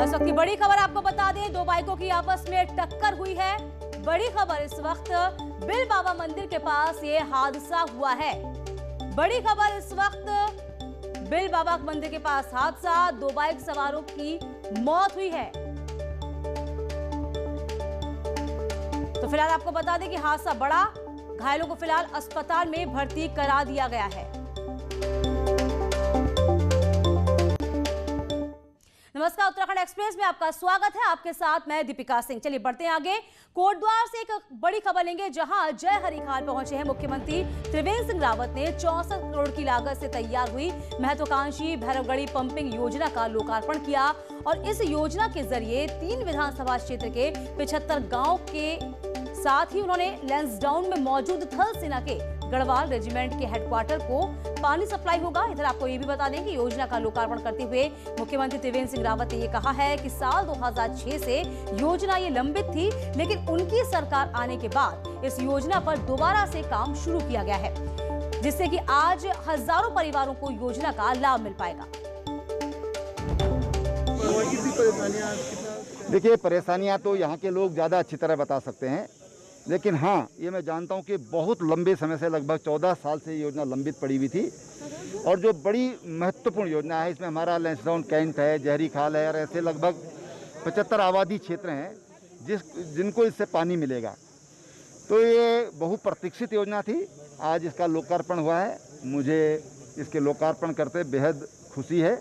इस वक्त की बड़ी खबर आपको बता दें, दो बाइकों की आपस में टक्कर हुई है। बड़ी खबर इस वक्त बिल बाबा मंदिर के पास ये हादसा हुआ है। बड़ी खबर इस वक्त बिल बाबा मंदिर के पास हादसा, दो बाइक सवारों की मौत हुई है। तो फिलहाल आपको बता दें कि हादसा बड़ा, घायलों को फिलहाल अस्पताल में भर्ती करा दिया गया है। नमस्कार, उत्तराखंड एक्सप्रेस में आपका स्वागत है। आपके साथ मैं दीपिका सिंह। चलिए बढ़ते हैं आगे। कोटद्वार से एक बड़ी खबर लेंगे, जहां जय हरीखाल पहुंचे हैं मुख्यमंत्री त्रिवेंद्र सिंह रावत ने 64 करोड़ की लागत से तैयार हुई महत्वाकांक्षी भैरवगढ़ी पंपिंग योजना का लोकार्पण किया। और इस योजना के जरिए 3 विधानसभा क्षेत्र के 75 गांव के साथ ही उन्होंने लैंसडाउन में मौजूद थल सेना के गढ़वाल रेजिमेंट के हेडक्वार्टर को पानी सप्लाई होगा। इधर आपको ये भी बता दें कि योजना का लोकार्पण करते हुए मुख्यमंत्री त्रिवेंद्र सिंह रावत ने ये कहा है कि साल 2006 से योजना ये लंबित थी, लेकिन उनकी सरकार आने के बाद इस योजना पर दोबारा से काम शुरू किया गया है, जिससे कि आज हजारों परिवारों को योजना का लाभ मिल पाएगा। देखिए, परेशानियां तो यहाँ के लोग ज़्यादा अच्छी तरह बता सकते हैं, लेकिन हाँ, ये मैं जानता हूँ कि बहुत लंबे समय से, लगभग 14 साल से ये योजना लंबित पड़ी हुई थी। और जो बड़ी महत्वपूर्ण योजना है, इसमें हमारा लैंसडाउन कैंट है, जहरी खाल है, और ऐसे लगभग 75 आबादी क्षेत्र हैं जिनको इससे पानी मिलेगा। तो ये बहुप्रतीक्षित योजना थी। आज इसका लोकार्पण हुआ है। मुझे इसके लोकार्पण करते बेहद खुशी है।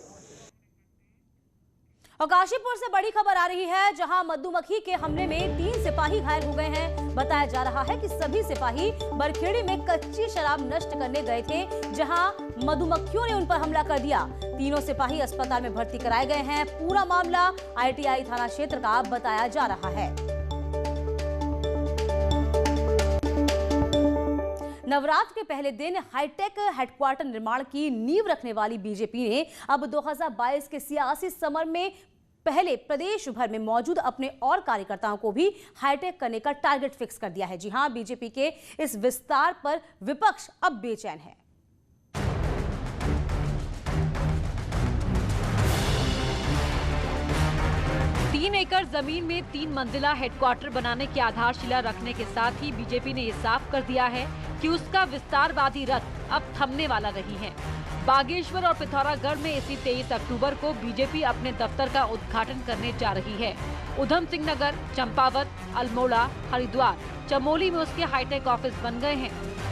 और काशीपुर से बड़ी खबर आ रही है, जहां मधुमक्खी के हमले में 3 सिपाही घायल हो गए हैं। बताया जा रहा है कि सभी सिपाही बरखेड़ी में कच्ची शराब नष्ट करने गए थे, जहां मधुमक्खियों ने उन पर हमला कर दिया। तीनों सिपाही अस्पताल में भर्ती कराए गए हैं। पूरा मामला ITI थाना क्षेत्र का बताया जा रहा है। नवरात्र के पहले दिन हाईटेक हेडक्वार्टर निर्माण की नींव रखने वाली बीजेपी ने अब 2022 के सियासी समर में पहले प्रदेश भर में मौजूद अपने और कार्यकर्ताओं को भी हाईटेक करने का टारगेट फिक्स कर दिया है। जी हां, बीजेपी के इस विस्तार पर विपक्ष अब बेचैन है। तीन एकड़ जमीन में 3 मंजिला हेडक्वार्टर बनाने की आधारशिला रखने के साथ ही बीजेपी ने ये साफ कर दिया है कि उसका विस्तारवादी रथ अब थमने वाला नहीं है। बागेश्वर और पिथौरागढ़ में इसी 23 अक्टूबर को बीजेपी अपने दफ्तर का उद्घाटन करने जा रही है। उधम सिंह नगर, चंपावत, अल्मोड़ा, हरिद्वार, चमोली में उसके हाईटेक ऑफिस बन गए हैं।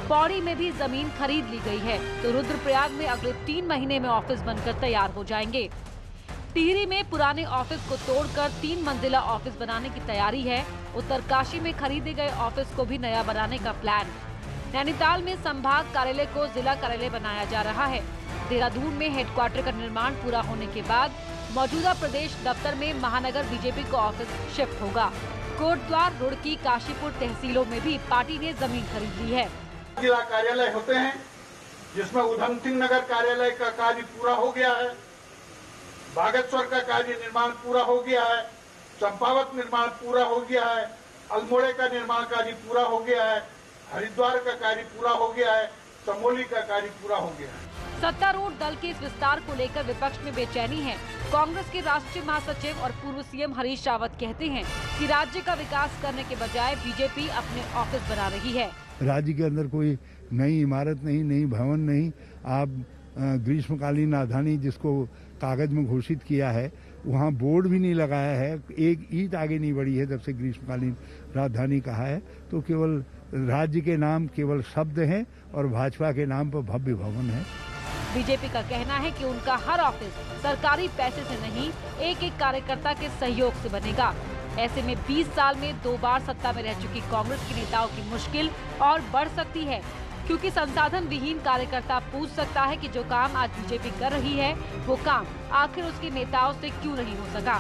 पौड़ी में भी जमीन खरीद ली गई है, तो रुद्रप्रयाग में अगले 3 महीने में ऑफिस बनकर तैयार हो जाएंगे। टिहरी में पुराने ऑफिस को तोड़कर 3 मंजिला ऑफिस बनाने की तैयारी है। उत्तरकाशी में खरीदे गए ऑफिस को भी नया बनाने का प्लान। नैनीताल में संभाग कार्यालय को जिला कार्यालय बनाया जा रहा है। देहरादून में हेडक्वार्टर का निर्माण पूरा होने के बाद मौजूदा प्रदेश दफ्तर में महानगर बीजेपी का ऑफिस शिफ्ट होगा। कोटद्वार, रुड़की, काशीपुर तहसीलों में भी पार्टी ने जमीन खरीद ली है। जिला कार्यालय होते हैं, जिसमें उधम सिंह नगर कार्यालय का कार्य पूरा हो गया है, बागेश्वर का कार्य निर्माण पूरा हो गया है, चंपावत निर्माण पूरा हो गया है, अल्मोड़े का निर्माण कार्य पूरा हो गया है, हरिद्वार का कार्य पूरा हो गया है, चमोली का कार्य पूरा हो गया है। सत्तारूढ़ दल के इस विस्तार को लेकर विपक्ष में बेचैनी है। कांग्रेस के राष्ट्रीय महासचिव और पूर्व सीएम हरीश रावत कहते हैं कि राज्य का विकास करने के बजाय बीजेपी अपने ऑफिस बना रही है। राज्य के अंदर कोई नई इमारत नहीं, नई भवन नहीं। आप ग्रीष्मकालीन राजधानी जिसको कागज में घोषित किया है, वहाँ बोर्ड भी नहीं लगाया है, एक ईंट आगे नहीं बढ़ी है जब से ग्रीष्मकालीन राजधानी कहा है। तो केवल राज्य के नाम केवल शब्द हैं और भाजपा के नाम पर भव्य भवन है। बीजेपी का कहना है कि उनका हर ऑफिस सरकारी पैसे से नहीं, एक एक कार्यकर्ता के सहयोग से बनेगा। ऐसे में 20 साल में 2 बार सत्ता में रह चुकी कांग्रेस के नेताओं की मुश्किल और बढ़ सकती है, क्योंकि संसाधन विहीन कार्यकर्ता पूछ सकता है कि जो काम आज बीजेपी कर रही है, वो काम आखिर उसके नेताओं से क्यों नहीं हो सका।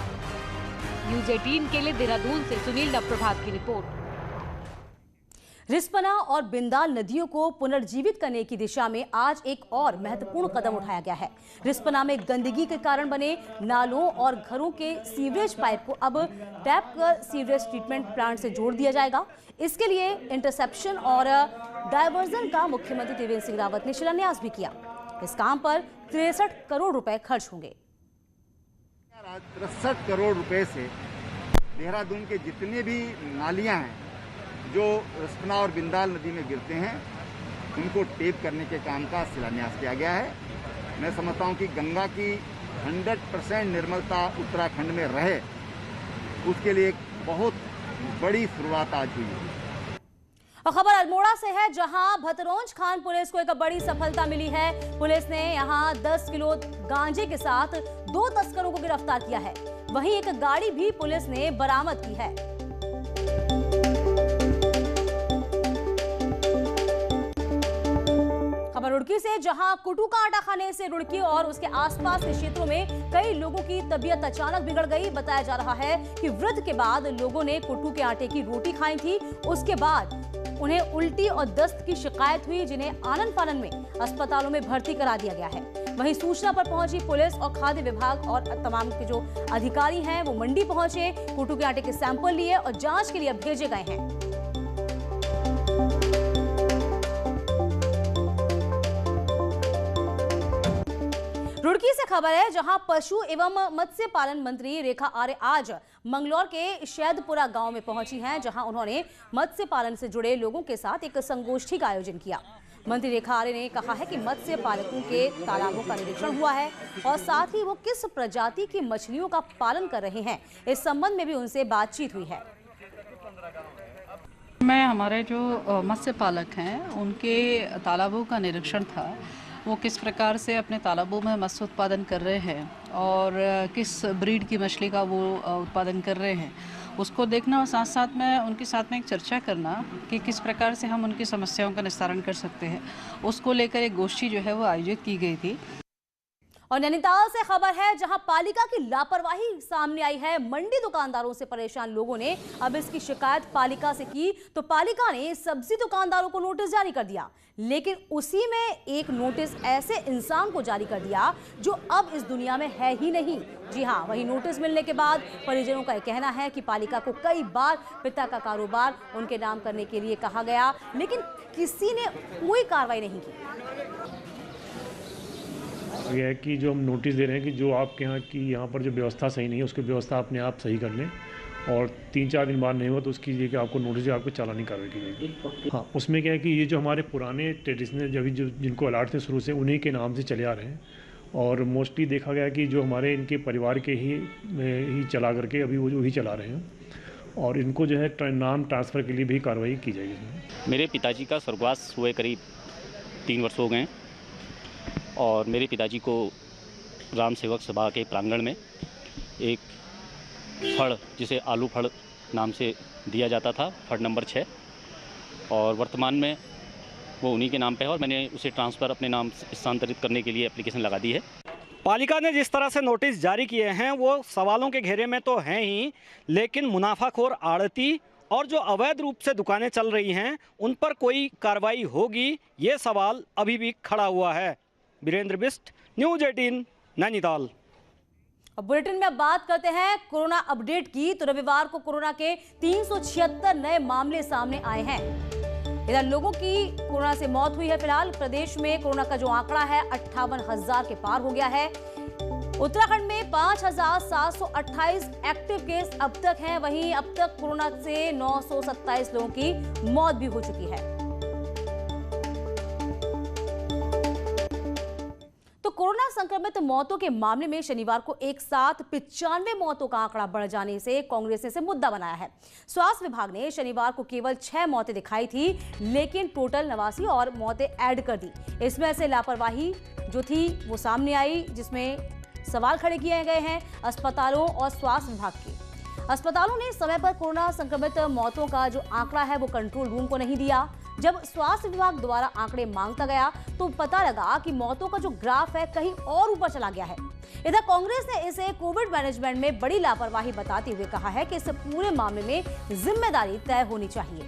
न्यूज़ 18 के लिए देहरादून से सुनील नवप्रभात की रिपोर्ट। रिस्पना और बिंदाल नदियों को पुनर्जीवित करने की दिशा में आज एक और महत्वपूर्ण कदम उठाया गया है। रिस्पना में गंदगी के कारण बने नालों और घरों के सीवरेज पाइप को अब टैप कर सीवरेज ट्रीटमेंट प्लांट से जोड़ दिया जाएगा। इसके लिए इंटरसेप्शन और डायवर्जन का मुख्यमंत्री त्रिवेंद्र सिंह रावत ने शिलान्यास भी किया। इस काम पर 63 करोड़ रुपए खर्च होंगे। 63 करोड़ रुपए से देहरादून के जितने भी नालियां हैं जो रस्पना और बिंदाल नदी में गिरते हैं उनको टेप करने के काम का शिलान्यास किया गया है। मैं समझता हूं कि गंगा की 100% निर्मलता उत्तराखंड में रहे, उसके लिए एक बहुत बड़ी शुरुआत आज हुई है। और खबर अल्मोड़ा से है, जहां भतरौंज खान पुलिस को एक बड़ी सफलता मिली है। पुलिस ने यहां 10 किलो गांजे के साथ 2 तस्करों को गिरफ्तार किया है। वहीं एक गाड़ी भी पुलिस ने बरामद की है। खबर रुड़की से, जहां कुटू का आटा खाने से रुड़की और उसके आसपास के क्षेत्रों में कई लोगों की तबीयत अचानक बिगड़ गई। बताया जा रहा है कि व्रत के बाद लोगों ने कुटू के आटे की रोटी खाई थी। उसके बाद उन्हें उल्टी और दस्त की शिकायत हुई, जिन्हें आनन फानन में अस्पतालों में भर्ती करा दिया गया है। वहीं सूचना पर पहुंची पुलिस और खाद्य विभाग और तमाम के जो अधिकारी हैं वो मंडी पहुंचे, कुटू के आटे के सैंपल लिए और जांच के लिए भेजे गए हैं। रुड़की से खबर है, जहां पशु एवं मत्स्य पालन मंत्री रेखा आर्य आज मंगलौर के शैदपुरा गांव में पहुंची हैं, जहां उन्होंने मत्स्य पालन से जुड़े लोगों के साथ एक संगोष्ठी का आयोजन किया। मंत्री रेखा आर्य ने कहा है कि मत्स्य पालकों के तालाबों का निरीक्षण हुआ है और साथ ही वो किस प्रजाति की मछलियों का पालन कर रहे हैं, इस संबंध में भी उनसे बातचीत हुई है। मैं हमारे जो मत्स्य पालक हैं उनके तालाबों का निरीक्षण था, वो किस प्रकार से अपने तालाबों में मत्स्य उत्पादन कर रहे हैं और किस ब्रीड की मछली का वो उत्पादन कर रहे हैं, उसको देखना और साथ साथ में उनके साथ में एक चर्चा करना कि किस प्रकार से हम उनकी समस्याओं का निस्तारण कर सकते हैं, उसको लेकर एक गोष्ठी जो है वो आयोजित की गई थी। और नैनीताल से खबर है, जहां पालिका की लापरवाही सामने आई है। मंडी दुकानदारों से परेशान लोगों ने अब इसकी शिकायत पालिका से की, तो पालिका ने सब्जी दुकानदारों को नोटिस जारी कर दिया। लेकिन उसी में एक नोटिस ऐसे इंसान को जारी कर दिया जो अब इस दुनिया में है ही नहीं। जी हां, वही नोटिस मिलने के बाद परिजनों का कहना है कि पालिका को कई बार पिता का कारोबार उनके नाम करने के लिए कहा गया, लेकिन किसी ने कोई कार्रवाई नहीं की। यह है कि जो हम नोटिस दे रहे हैं कि जो आपके यहाँ की यहाँ पर जो व्यवस्था सही नहीं है उसकी व्यवस्था अपने आप सही कर लें, और 3-4 दिन बाद नहीं हुआ तो उसकी ये कि आपको नोटिस आपको चालानी कार्रवाई की जाएगी। हाँ, उसमें क्या है कि ये जो हमारे पुराने ट्रेडिशनल जो जिनको अलाट थे शुरू से, उन्हीं के नाम से चले आ रहे हैं, और मोस्टली देखा गया कि जो हमारे इनके परिवार के ही चला करके अभी वो जो ही चला रहे हैं, और इनको जो है नाम ट्रांसफ़र के लिए भी कार्रवाई की जाएगी। मेरे पिताजी का स्वर्गवास हुए करीब 3 वर्ष हो गए, और मेरे पिताजी को राम सेवक सभा के प्रांगण में एक फड़, जिसे आलू फड़ नाम से दिया जाता था, फड़ नंबर 6, और वर्तमान में वो उन्हीं के नाम पे है, और मैंने उसे ट्रांसफ़र अपने नाम स्थानांतरित करने के लिए एप्लीकेशन लगा दी है। पालिका ने जिस तरह से नोटिस जारी किए हैं वो सवालों के घेरे में तो हैं ही, लेकिन मुनाफाखोर आड़ती और जो अवैध रूप से दुकानें चल रही हैं उन पर कोई कार्रवाई होगी, ये सवाल अभी भी खड़ा हुआ है। वीरेंद्र बिष्ट, न्यूज़ 18, नैनीताल। अब बुलेटिन में अब बात करते हैं कोरोना अपडेट की। तो रविवार को कोरोना के 376 नए मामले सामने आए हैं। इधर लोगों की कोरोना से मौत हुई है। फिलहाल प्रदेश में कोरोना का जो आंकड़ा है 58,000 के पार हो गया है। उत्तराखंड में 5,728 एक्टिव केस अब तक हैं। वहीं अब तक कोरोना से 927 लोगों की मौत भी हो चुकी है। तो कोरोना संक्रमित मौतों के मामले में शनिवार को एक साथ 95 मौतों का आंकड़ा बढ़ जाने से कांग्रेस ने इसे मुद्दा बनाया है। स्वास्थ्य विभाग ने शनिवार को केवल 6 मौतें दिखाई थी, लेकिन टोटल 89 और मौतें ऐड कर दी। इसमें से लापरवाही जो थी वो सामने आई, जिसमें सवाल खड़े किए गए हैं अस्पतालों और स्वास्थ्य विभाग के। अस्पतालों ने समय पर कोरोना संक्रमित मौतों का जो आंकड़ा है वो कंट्रोल रूम को नहीं दिया। जब स्वास्थ्य विभाग द्वारा आंकड़े मांगता गया तो पता लगा कि मौतों का जो ग्राफ है कहीं और ऊपर चला गया है। इधर कांग्रेस ने इसे कोविड मैनेजमेंट में बड़ी लापरवाही बताते हुए कहा है कि इस पूरे मामले में जिम्मेदारी तय होनी चाहिए।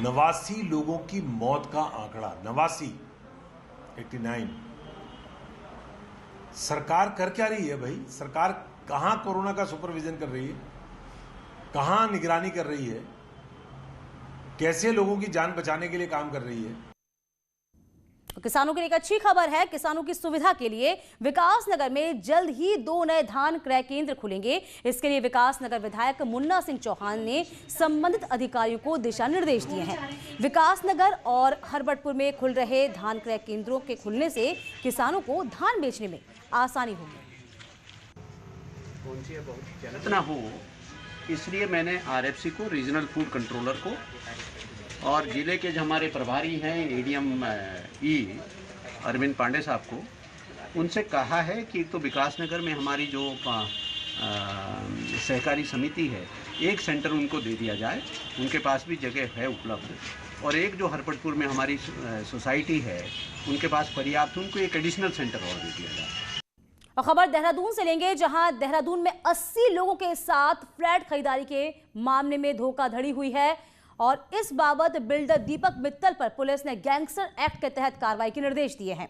89 लोगों की मौत का आंकड़ा, 89। सरकार कर क्या रही है भाई? सरकार कहां कोरोना का सुपरविजन कर रही है, कहां निगरानी कर रही है, कैसे लोगों की जान बचाने के लिए काम कर रही है? किसानों के लिए एक अच्छी खबर है। किसानों की सुविधा के लिए विकासनगर में जल्द ही 2 नए धान क्रय केंद्र खुलेंगे। इसके लिए विकासनगर विधायक मुन्ना सिंह चौहान ने संबंधित अधिकारियों को दिशा निर्देश दिए हैं। विकासनगर और हरबटपुर में खुल रहे धान क्रय केंद्रों के खुलने से किसानों को धान बेचने में आसानी होगी। इतना हो, इसलिए मैंने आरएफसी को, रीजनल फूड कंट्रोलर को और जिले के जो हमारे प्रभारी हैं एडीएम अरविंद पांडे साहब को, उनसे कहा है कि तो विकासनगर में हमारी जो सहकारी समिति है, एक सेंटर उनको दे दिया जाए, उनके पास भी जगह है उपलब्ध, और एक जो हरपटपुर में हमारी सोसाइटी है उनके पास पर्याप्त, उनको एक एडिशनल सेंटर और दे दिया जाए। और खबर देहरादून से लेंगे, जहां देहरादून में 80 लोगों के साथ फ्लैट खरीदारी के मामले में धोखाधड़ी हुई है और इस बाबत बिल्डर दीपक मित्तल पर पुलिस ने गैंगस्टर एक्ट के तहत कार्रवाई के निर्देश दिए हैं।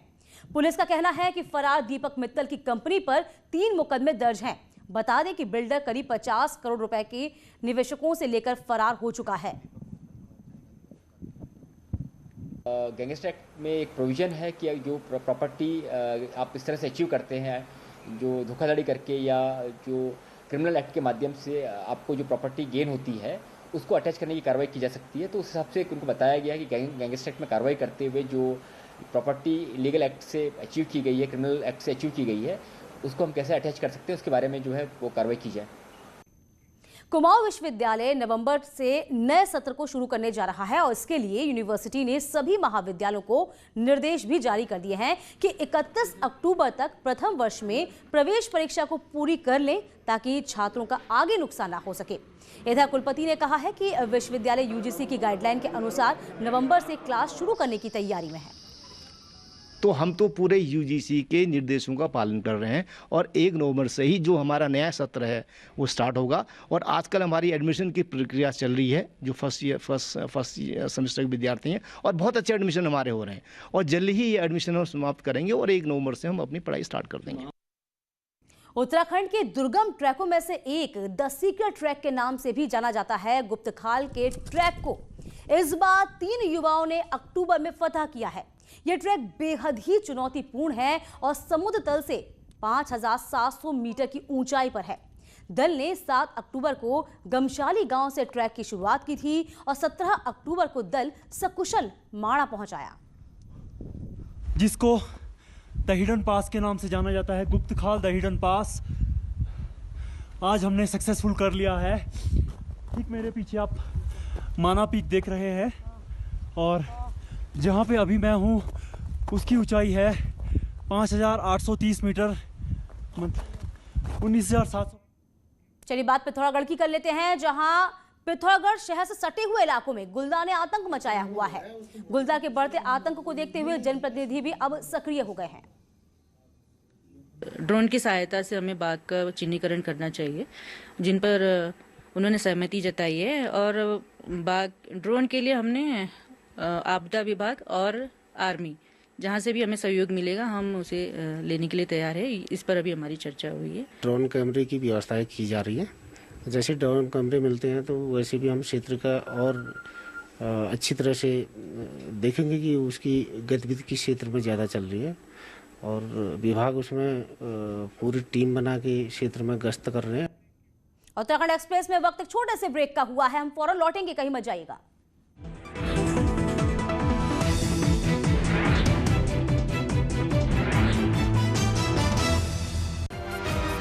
पुलिस का कहना है कि फरार दीपक मित्तल की कंपनी पर 3 मुकदमे दर्ज हैं। बता दें कि बिल्डर करीब 50 करोड़ रुपए के निवेशकों से लेकर फरार हो चुका है। गैंगस्टर एक्ट में एक प्रोविज़न है कि जो प्रॉपर्टी आप इस तरह से अचीव करते हैं, जो धोखाधड़ी करके या जो क्रिमिनल एक्ट के माध्यम से आपको जो प्रॉपर्टी गेन होती है उसको अटैच करने की कार्रवाई की जा सकती है। तो उस हिसाब से उनको बताया गया है कि गैंगस्टर एक्ट में कार्रवाई करते हुए जो प्रॉपर्टी लीगल एक्ट से अचीव की गई है, क्रिमिनल एक्ट से अचीव की गई है, उसको हम कैसे अटैच कर सकते हैं, उसके बारे में जो है वो कार्रवाई की जाए। कुमाऊं विश्वविद्यालय नवंबर से नए सत्र को शुरू करने जा रहा है और इसके लिए यूनिवर्सिटी ने सभी महाविद्यालयों को निर्देश भी जारी कर दिए हैं कि 31 अक्टूबर तक प्रथम वर्ष में प्रवेश परीक्षा को पूरी कर लें ताकि छात्रों का आगे नुकसान ना हो सके। इधर कुलपति ने कहा है कि विश्वविद्यालय यूजीसी की गाइडलाइन के अनुसार नवंबर से क्लास शुरू करने की तैयारी में है। तो हम तो पूरे यूजीसी के निर्देशों का पालन कर रहे हैं और 1 नवंबर से ही जो हमारा नया सत्र है वो स्टार्ट होगा। और आजकल हमारी एडमिशन की प्रक्रिया चल रही है, जो फर्स्ट सेमेस्टर के विद्यार्थी हैं, और बहुत अच्छे एडमिशन हमारे हो रहे हैं और जल्दी ही ये एडमिशन हम समाप्त करेंगे और 1 नवंबर से हम अपनी पढ़ाई स्टार्ट कर देंगे। उत्तराखंड के दुर्गम ट्रैकों में से एक द सीक्रेट ट्रैक के नाम से भी जाना जाता है गुप्तखाल के ट्रैक को इस बार 3 युवाओं ने अक्टूबर में फतह किया है। यह ट्रैक बेहद ही चुनौतीपूर्ण है और समुद्र तल से 5700 मीटर की ऊंचाई पर है। दल ने 7 अक्टूबर को गमशाली गांव से ट्रैक की शुरुआत की थी और 17 अक्टूबर को दल सकुशल माणा पहुंचाया, जिसको द हिडन पास के नाम से जाना जाता है, गुप्तखाल द हिडन पास। आज हमने सक्सेसफुल कर लिया है। ठीक मेरे पीछे आप माना पीक देख रहे हैं और जहाँ पे अभी मैं हूँ उसकी ऊंचाई है 5830 मीटर, 19,700। चलिए बात पिथौरागढ़ की कर लेते हैं, जहां पिथौरागढ़ शहर से सटे हुए इलाकों में गुलदार ने आतंक मचाया हुआ है। गुलदार के बढ़ते आतंक को देखते हुए जनप्रतिनिधि भी अब सक्रिय हो गए हैं। ड्रोन की सहायता से हमें बाघ का चिन्हीकरण करना चाहिए, जिन पर उन्होंने सहमति जताई है। और बाघ ड्रोन के लिए हमने आपदा विभाग और आर्मी, जहां से भी हमें सहयोग मिलेगा हम उसे लेने के लिए तैयार है। इस पर अभी हमारी चर्चा हुई है। ड्रोन कैमरे की व्यवस्थाएं की जा रही है। जैसे ड्रोन कैमरे मिलते हैं तो वैसे भी हम क्षेत्र का और अच्छी तरह से देखेंगे कि उसकी गतिविधि किस क्षेत्र में ज़्यादा चल रही है, और विभाग उसमें पूरी टीम बना के क्षेत्र में गश्त कर रहे हैं। उत्तराखंड एक्सप्रेस में वक्त एक छोटे से ब्रेक का हुआ है, हम फौरन लौटेंगे, कहीं मत जाइएगा।